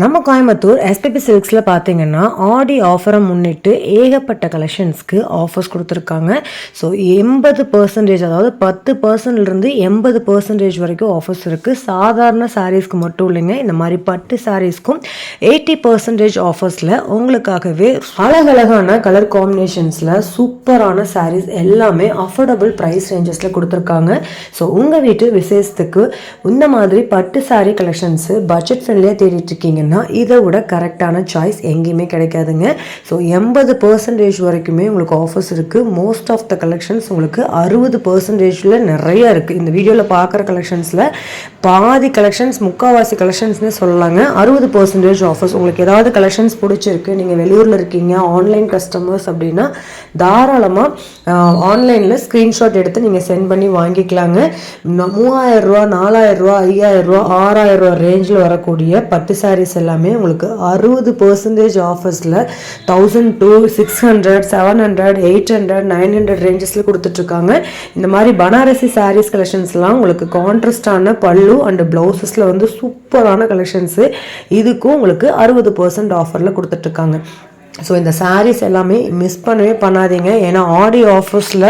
நம்ம கோயம்புத்தூர் எஸ்பிபி சில்க்ஸில் பார்த்தீங்கன்னா ஆடி ஆஃபரை முன்னிட்டு ஏகப்பட்ட கலெக்ஷன்ஸ்க்கு ஆஃபர்ஸ் கொடுத்துருக்காங்க. ஸோ 80%, அதாவது 10%லேருந்து 80% வரைக்கும் ஆஃபர்ஸ் இருக்குது. சாதாரண சாரீஸ்க்கு மட்டும் இல்லைங்க, இந்த மாதிரி பட்டு சாரீஸ்க்கும் 80% ஆஃபர்ஸில் உங்களுக்காகவே அழகழகான கலர் காம்பினேஷன்ஸில் சூப்பரான சாரீஸ் எல்லாமே அஃபோர்டபுள் ப்ரைஸ் ரேஞ்சஸில் கொடுத்துருக்காங்க. ஸோ உங்கள் வீட்டு விசேஷத்துக்கு இந்த மாதிரி பட்டு சாரீ கலெக்ஷன்ஸு பட்ஜெட் ஃப்ரெண்ட்லியாக தேடிட்டு இருக்கீங்க, இதை விட கரெக்டான சாய்ஸ் எங்கேயுமே கிடைக்காதுங்க. ஸோ 80% வரைக்குமே உங்களுக்கு ஆஃபர்ஸ் இருக்குது. மோஸ்ட் ஆஃப் த கலெக்ஷன்ஸ் உங்களுக்கு 60% நிறைய இருக்குது. இந்த வீடியோவில் பார்க்குற கலெக்ஷன்ஸில் பாதி கலெக்ஷன்ஸ், முக்கால்வாசி கலெக்ஷன்ஸ்னே சொல்லலாங்க. 60% ஆஃபர்ஸ். உங்களுக்கு ஏதாவது கலெக்ஷன்ஸ் பிடிச்சிருக்கு, நீங்கள் வெளியூரில் இருக்கீங்க, ஆன்லைன் கஸ்டமர்ஸ் அப்படின்னா தாராளமாக ஆன்லைனில் ஸ்க்ரீன்ஷாட் எடுத்து நீங்கள் சென்ட் பண்ணி வாங்கிக்கலாங்க. 3000 ரூபா, 4000 ரூபா, 5000 ரூபா, 6000 ரூபா ரேஞ்சில் வரக்கூடிய பட்டு சாரீஸ் எல்லாமே உங்களுக்கு 60% ஆஃபர்ஸில் 1200, 600, 700, 800, 900 ரேஞ்சஸில் கொடுத்துட்ருக்காங்க. இந்த மாதிரி பனாரசி சாரீஸ் கலெக்ஷன்ஸ்லாம் உங்களுக்கு கான்ட்ராஸ்டான பல்லு அண்ட் ப்ளவுசஸில் வந்து சூப்பரான கலெக்ஷன்ஸு. இதுக்கும் உங்களுக்கு 60% ஆஃபரில் கொடுத்துட்ருக்காங்க. ஸோ இந்த சாரீஸ் எல்லாமே மிஸ் பண்ணவே பண்ணாதீங்க. ஏன்னா ஆடி ஆஃபர்ஸில்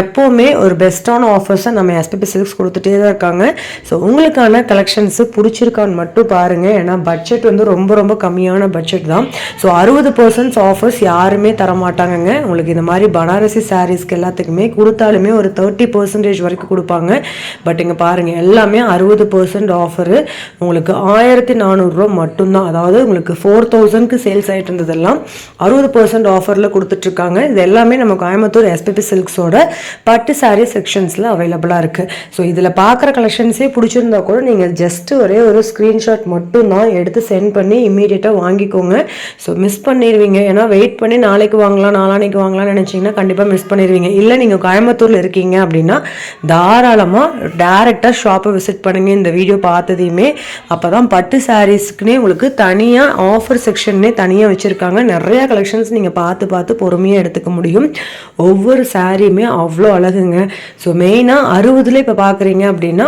எப்போவுமே ஒரு பெஸ்ட்டான ஆஃபர்ஸை நம்ம எஸ்பிபி சில்க்ஸ் கொடுத்துட்டே தான் இருக்காங்க. ஸோ உங்களுக்கான கலெக்ஷன்ஸு பிடிச்சிருக்கான்னு மட்டும் பாருங்கள். ஏன்னா பட்ஜெட் வந்து ரொம்ப ரொம்ப கம்மியான பட்ஜெட் தான். ஸோ 60% ஆஃபர்ஸ் யாருமே தரமாட்டாங்கங்க. உங்களுக்கு இந்த மாதிரி பனாரசி சாரீஸ்க்கு எல்லாத்துக்குமே கொடுத்தாலுமே ஒரு 30% வரைக்கும் கொடுப்பாங்க. பட் இங்கே பாருங்கள், எல்லாமே 60% ஆஃபரு. உங்களுக்கு 1400 ரூபா மட்டும்தான். அதாவது உங்களுக்கு 4000க்கு சேல்ஸ் ஆகிட்டு இருந்ததெல்லாம் 60% ஆஃபரில் கொடுத்துட்ருக்காங்க. இது எல்லாமே நம்ம கோயம்புத்தூர் எஸ்பிபி சில்க்ஸோட பட்டு சாரீ செக்ஷன்ஸில் அவைலபிளாக இருக்குது. ஸோ இதில் பார்க்குற கலெக்ஷன்ஸே பிடிச்சிருந்தா கூட நீங்கள் ஜஸ்ட்டு ஒரே ஒரு ஸ்க்ரீன்ஷாட் மட்டும் தான் எடுத்து சென்ட் பண்ணி இம்மீடியட்டாக வாங்கிக்கோங்க. ஸோ மிஸ் பண்ணிடுவீங்க. ஏன்னா வெயிட் பண்ணி நாளைக்கு வாங்கலாம், நாளானைக்கு வாங்கலாம்னு நினச்சிங்கன்னா கண்டிப்பாக மிஸ் பண்ணிடுவீங்க. இல்லை நீங்கள் கோயம்புத்தூரில் இருக்கீங்க அப்படின்னா தாராளமாக டேரெக்டாக ஷாப்பை விசிட் பண்ணுங்கள். இந்த வீடியோ பார்த்ததையுமே அப்போ தான் பட்டு சாரீஸ்க்குனே உங்களுக்கு தனியாக ஆஃபர் செக்ஷன்னே தனியாக வச்சுருக்காங்க. நிறைய கலெக்ஷன்ஸ் நீங்கள் பார்த்து பொறுமையாக எடுத்துக்க முடியும். ஒவ்வொரு சாரியுமே அவ்வளோ அழகுங்க. ஸோ மெயினாக 60ல் இப்போ பார்க்குறீங்க அப்படின்னா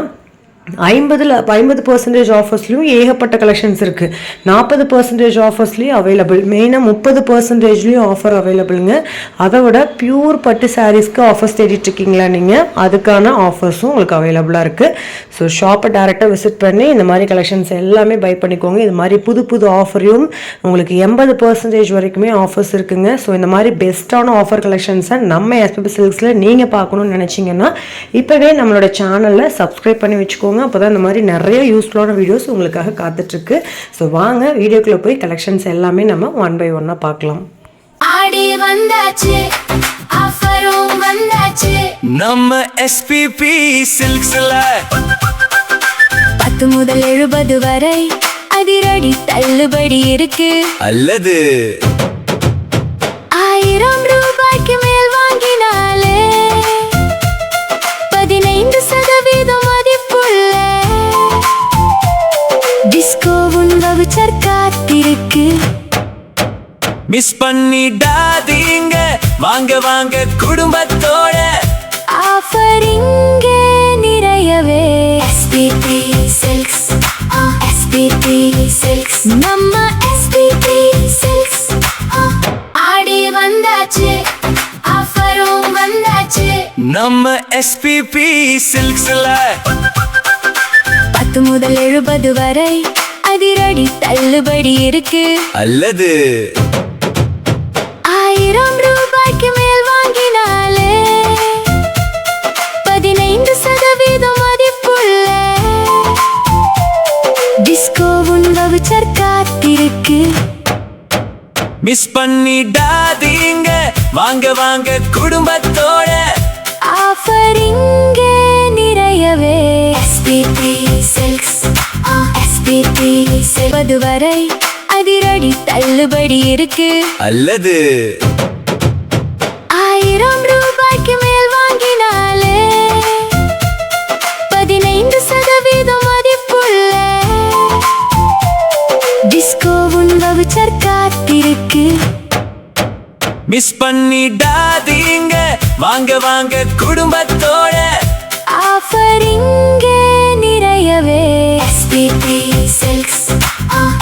50% ஆஃபர்ஸ்லையும் ஏகப்பட்ட கலெக்ஷன்ஸ் இருக்குது. 40% ஆஃபர்ஸ்லேயும் அவைலபிள். மெயினாக 30%லேயும் ஆஃபர் அவைலபிளுங்க. அதை விட பியூர் பட்டு சாரீஸ்க்கு ஆஃபர்ஸ் தேடிட்டு இருக்கீங்களா நீங்கள், அதுக்கான ஆஃபர்ஸும் உங்களுக்கு அவைலபிளாக இருக்குது. ஸோ ஷாப்பை டேரெக்டாக விசிட் பண்ணி இந்த மாதிரி கலெக்ஷன்ஸ் எல்லாமே பை பண்ணிக்கோங்க. இது மாதிரி புது ஆஃபரையும் உங்களுக்கு 80% வரைக்குமே ஆஃபர்ஸ் இருக்குங்க. ஸோ இந்த மாதிரி பெஸ்ட்டான ஆஃபர் கலெக்ஷன்ஸை நம்ம எஸ்பிபி சில்க்ஸில் நீங்கள் பார்க்கணுன்னு நினச்சிங்கன்னா இப்போவே நம்மளோட சேனலில் சப்ஸ்கிரைப் பண்ணி வச்சுக்கோங்க. அப்போதான் இந்த மாதிரி நிறைய யூஸ்ஃபுல்லான வீடியோஸ் உங்களுக்காக காத்துட்ருக்கு. ஸோ வாங்க வீடியோக்குள்ளே போய் கலெக்ஷன்ஸ் எல்லாமே நம்ம ஒன் பை ஒன்னாக பார்க்கலாம். ஆடி வந்தாச்சு, ஆஃபரும் வந்தாச்சு நம்ம எஸ்பிபி சில்க்ஸ்ல 10 முதல் 70 வரை அதிரடி தள்ளுபடி இருக்கு. அல்லது 1000 ரூபாய்க்கு மேல் வாங்கினாலே 15% மதிப்புள்ள டிஸ்கோவும் வவுச்சர் காத்திருக்கு. மிஸ் பண்ணிடாதீங்க, வாங்க வாங்க குடும்பத்தோட ஆஃபர் இங்கே நிறையவே. எஸ்பிபி சில்க்ஸ், எஸ்பிபி சில்க்ஸ், நம்ம எஸ்பிபி சில்க்ஸ். ஆடி வந்தாச்சு, ஆஃபரும் வந்தாச்சு நம்ம எஸ்பிபி சில்க்ஸ்ல 10 முதல் 70 வரை அதிரடி தள்ளுபடி இருக்கு. அல்லது 1000 ரூபாய்க்கு மேல் வாங்கினாலே 15% மதிப்புள்ள டிஸ்கோவும் வவுச்சர் காத்திருக்கு. மிஸ் பண்ணிடாதீங்க, வாங்க வாங்க குடும்பத்தோட ஆஃபர் இங்கே நிறையவே. எஸ்பிபி சில்க்ஸ், எஸ்பிபி சில்க்ஸ் 10 வரை அதிரடி தள்ளுபடி இருக்கு. அல்லது 1000 ரூபாய்க்கு மேல் வாங்கினாலே 15% மதிப்புள்ள டிஸ்கோவும் வவுச்சர் காத்திருக்கு. மிஸ் பண்ணிடாதீங்க, வாங்க வாங்க குடும்பத்தோட ஆஃபர் இங்கே நிறையவே. எஸ்பிபி சில்க்ஸ்,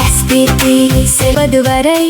எஸ்பிபி செல்வது வரை